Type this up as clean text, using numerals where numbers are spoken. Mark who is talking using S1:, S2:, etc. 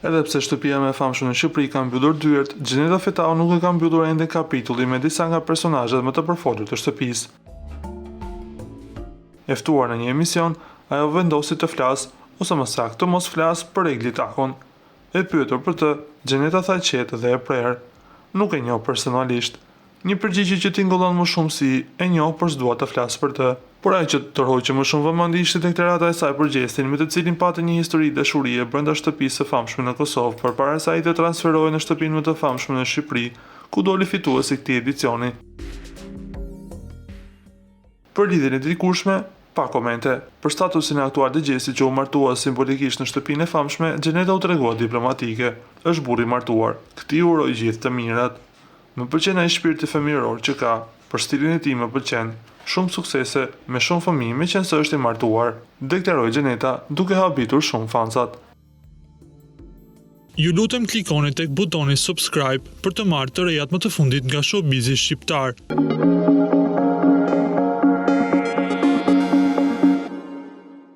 S1: Edhe pse shtëpia më e famshme në Shqipëri ka mbyllur dyert, Gjeneta Fetau nuk e ka mbyllur ende kapitulli me disa nga personazhet më të përfolur të shtëpisë. E ftuar në një emision, ajo vendosi të flasë, ose më saktë të mos flasë për Egli Takon. E pyetur për të, Gjeneta tha qetë dhe e prerë. Nuk e njoh personalisht. Një përgjigje që tingëllon më shumë si e njoh por s'dua të flas për të. Por ai që tërhoqi më shumë vëmendje ishte deklarata e saj për gjestin me të cilin pati një histori dashurie brenda shtëpisë së famshme në Kosovë përpara se ai të transferohej në shtëpinë më të famshme në Shqipëri, ku doli fituesi i këtij edicioni. Për lidhjen e dikurshme, pa komente. Për statusin aktual të Gjesit që u martua simbolikisht në shtëpinë e famshme, Gjeneta u tregua diplomatike. Është burr i martuar. Këtij uroj gjithë të mirat. Më pëlqen ai shpirti fëmijëror që ka. Për stilin e tij më pëlqen. Shumë suksese, me shumë fëmijë, meqense është i martuar, deklaroi Gjeneta, duke habitur shumë fansat.
S2: Ju lutem klikoni tek butoni subscribe për të marrë të rejat më të fundit nga showbizi shqiptar.